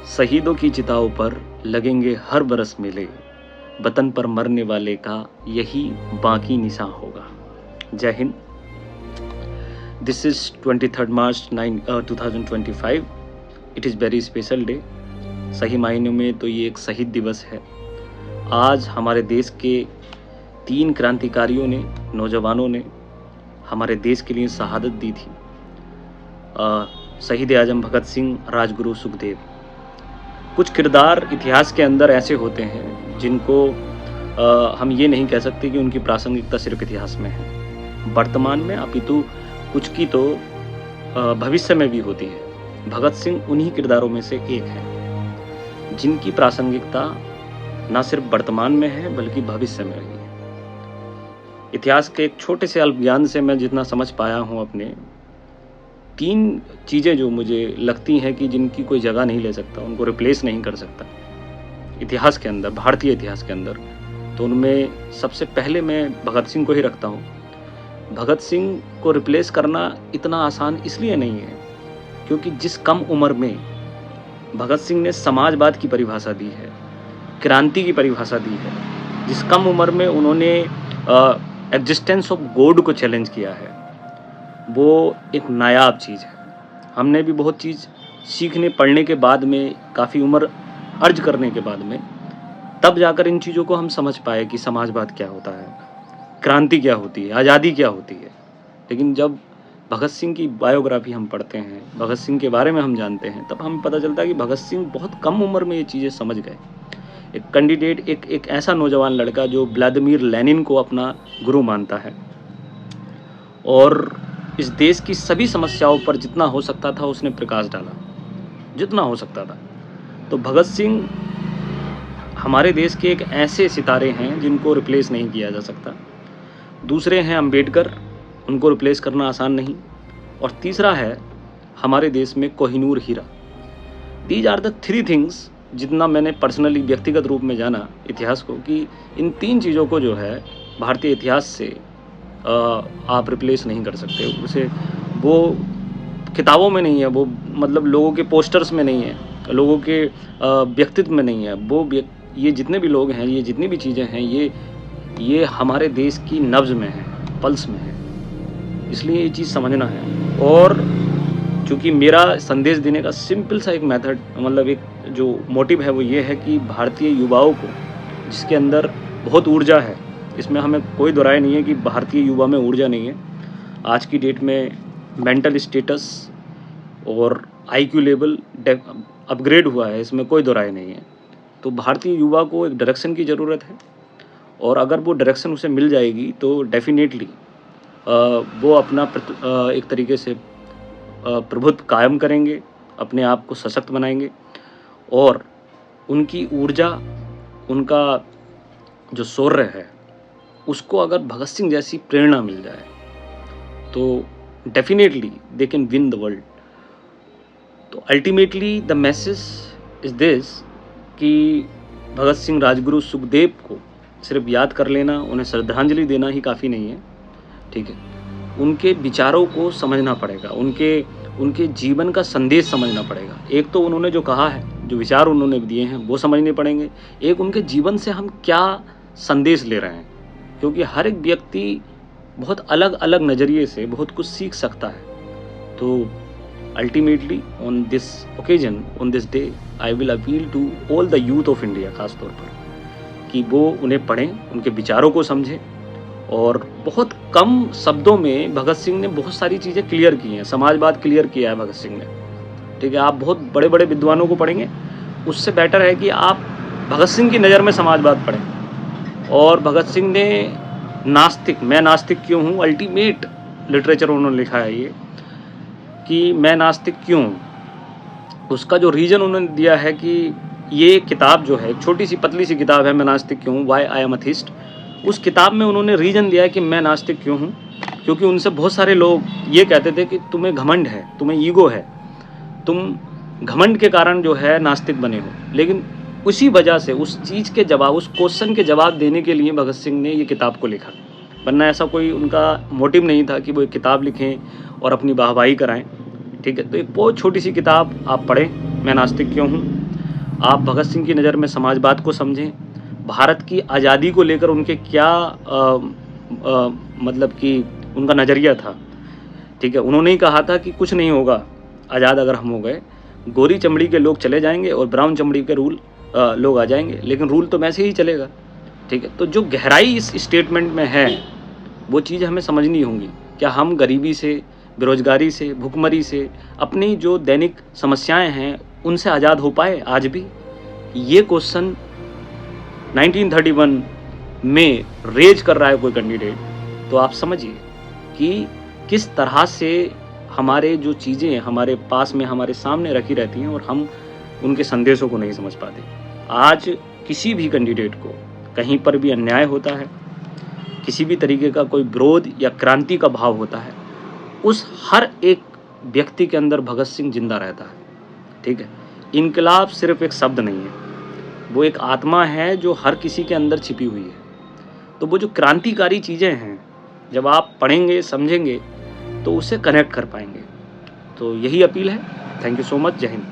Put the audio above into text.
शहीदों की चिताओं पर लगेंगे हर बरस मेले, वतन पर मरने वाले का यही बाकी निशान होगा। जय Hind. This is 23 March 2025। It is very special day. सही मायनों में तो ये एक शहीद दिवस है। आज हमारे देश के 3 क्रांतिकारियों ने, नौजवानों ने हमारे देश के लिए शहादत दी थी। शहीद आजम भगत सिंह, राजगुरु सुखदेव। कुछ किरदार इतिहास के अंदर ऐसे होते हैं जिनको हम ये नहीं कह सकते कि उनकी प्रासंगिकता सिर्फ इतिहास में है, वर्तमान में, अपितु कुछ की तो भविष्य में भी होती है। भगत सिंह उन्हीं किरदारों में से एक है जिनकी प्रासंगिकता न सिर्फ वर्तमान में है बल्कि भविष्य में रही है। इतिहास के एक छोटे से अल्प ज्ञान से मैं जितना समझ पाया हूँ अपने, 3 चीज़ें जो मुझे लगती हैं कि जिनकी कोई जगह नहीं ले सकता, उनको रिप्लेस नहीं कर सकता इतिहास के अंदर, भारतीय इतिहास के अंदर, तो उनमें सबसे पहले मैं भगत सिंह को ही रखता हूँ। भगत सिंह को रिप्लेस करना इतना आसान इसलिए नहीं है क्योंकि जिस कम उम्र में भगत सिंह ने समाजवाद की परिभाषा दी है, क्रांति की परिभाषा दी है, जिस कम उम्र में उन्होंने एग्जिस्टेंस ऑफ गॉड को चैलेंज किया है, वो एक नायाब चीज़ है। हमने भी बहुत चीज़ सीखने पढ़ने के बाद में, काफ़ी उम्र अर्ज करने के बाद में, तब जाकर इन चीज़ों को हम समझ पाए कि समाजवाद क्या होता है, क्रांति क्या होती है, आज़ादी क्या होती है। लेकिन जब भगत सिंह की बायोग्राफी हम पढ़ते हैं, भगत सिंह के बारे में हम जानते हैं, तब हमें पता चलता है कि भगत सिंह बहुत कम उम्र में ये चीज़ें समझ गए। एक कैंडिडेट, एक ऐसा नौजवान लड़का जो व्लादिमीर लेनिन को अपना गुरु मानता है और इस देश की सभी समस्याओं पर जितना हो सकता था उसने प्रकाश डाला, जितना हो सकता था। तो भगत सिंह हमारे देश के एक ऐसे सितारे हैं जिनको रिप्लेस नहीं किया जा सकता। दूसरे हैं अंबेडकर, उनको रिप्लेस करना आसान नहीं। और तीसरा है हमारे देश में कोहिनूर हीरा। दीज आर द 3 थिंग्स, जितना मैंने पर्सनली व्यक्तिगत रूप में जाना इतिहास को, कि इन 3 चीज़ों को जो है भारतीय इतिहास से आप रिप्लेस नहीं कर सकते। उसे वो किताबों में नहीं है, वो मतलब लोगों के पोस्टर्स में नहीं है, लोगों के व्यक्तित्व में नहीं है। वो ये जितने भी लोग हैं, ये जितनी भी चीज़ें हैं, ये हमारे देश की नब्ज़ में है, पल्स में है। इसलिए ये चीज़ समझना है। और चूँकि मेरा संदेश देने का सिंपल सा एक मेथड, मतलब एक जो मोटिव है, वो ये है कि भारतीय युवाओं को, जिसके अंदर बहुत ऊर्जा है, इसमें हमें कोई दो राय नहीं है कि भारतीय युवा में ऊर्जा नहीं है। आज की डेट में मेंटल स्टेटस और IQ लेवल अपग्रेड हुआ है, इसमें कोई दो राय नहीं है। तो भारतीय युवा को एक डायरेक्शन की ज़रूरत है और अगर वो डायरेक्शन उसे मिल जाएगी तो डेफिनेटली वो अपना एक तरीके से प्रभुत्व कायम करेंगे, अपने आप को सशक्त बनाएंगे और उनकी ऊर्जा, उनका जो शौर्य है, उसको अगर भगत सिंह जैसी प्रेरणा मिल जाए तो definitely they can win the world. तो ultimately the message is this कि भगत सिंह, राजगुरु सुखदेव को सिर्फ याद कर लेना, उन्हें श्रद्धांजलि देना ही काफ़ी नहीं है, ठीक है। उनके विचारों को समझना पड़ेगा, उनके जीवन का संदेश समझना पड़ेगा। एक तो उन्होंने जो कहा है, जो विचार उन्होंने दिए हैं, वो समझने पड़ेंगे। एक उनके जीवन से हम क्या संदेश ले रहे हैं, क्योंकि हर एक व्यक्ति बहुत अलग अलग नज़रिए से बहुत कुछ सीख सकता है। तो ultimately on this occasion, on this day, I will appeal to all the youth of India, ख़ास तौर पर, कि वो उन्हें पढ़ें, उनके विचारों को समझें। और बहुत कम शब्दों में भगत सिंह ने बहुत सारी चीज़ें क्लियर की हैं। समाजवाद क्लियर किया है भगत सिंह ने, ठीक है। आप बहुत बड़े बड़े विद्वानों को पढ़ेंगे, उससे बेटर है कि आप भगत सिंह की नज़र में समाजवाद पढ़ें। और भगत सिंह ने नास्तिक, मैं नास्तिक क्यों हूँ, अल्टीमेट लिटरेचर उन्होंने लिखा है ये, कि मैं नास्तिक क्यों हूँ। उसका जो रीज़न उन्होंने दिया है कि ये किताब जो है, एक छोटी सी पतली सी किताब है, मैं नास्तिक क्यों हूँ, वाई आई एम अथिस्ट। उस किताब में उन्होंने रीज़न दिया है कि मैं नास्तिक क्यों हूँ, क्योंकि उनसे बहुत सारे लोग ये कहते थे कि तुम्हें घमंड है, तुम्हें ईगो है, तुम घमंड के कारण जो है नास्तिक बने हो। लेकिन उसी वजह से, उस चीज़ के जवाब, उस क्वेश्चन के जवाब देने के लिए भगत सिंह ने ये किताब को लिखा, वरना ऐसा कोई उनका मोटिव नहीं था कि वो एक किताब लिखें और अपनी वाहवाही कराएं, ठीक है। तो एक बहुत छोटी सी किताब आप पढ़ें, मैं नास्तिक क्यों हूँ। आप भगत सिंह की नज़र में समाजवाद को समझें, भारत की आज़ादी को लेकर उनके क्या मतलब कि उनका नज़रिया था, ठीक है। उन्होंने ही कहा था कि कुछ नहीं होगा आज़ाद अगर हम हो गए, गोरी चमड़ी के लोग चले जाएंगे और ब्राउन चमड़ी के लोग आ जाएंगे, लेकिन रूल तो वैसे ही चलेगा, ठीक है। तो जो गहराई इस स्टेटमेंट में है वो चीज़ हमें समझनी होंगी। क्या हम गरीबी से, बेरोजगारी से, भुखमरी से, अपनी जो दैनिक समस्याएं हैं उनसे आज़ाद हो पाए आज भी? ये क्वेश्चन 1931 में रेज कर रहा है कोई कैंडिडेट, तो आप समझिए कि किस तरह से हमारे जो चीज़ें हमारे पास में हमारे सामने रखी रहती हैं और हम उनके संदेशों को नहीं समझ पाते। आज किसी भी कैंडिडेट को कहीं पर भी अन्याय होता है, किसी भी तरीके का कोई विरोध या क्रांति का भाव होता है, उस हर एक व्यक्ति के अंदर भगत सिंह जिंदा रहता है, ठीक है। इनकलाब सिर्फ एक शब्द नहीं है, वो एक आत्मा है जो हर किसी के अंदर छिपी हुई है। तो वो जो क्रांतिकारी चीज़ें हैं, जब आप पढ़ेंगे, समझेंगे, तो उससे कनेक्ट कर पाएंगे। तो यही अपील है। Thank you so much. जय हिंद।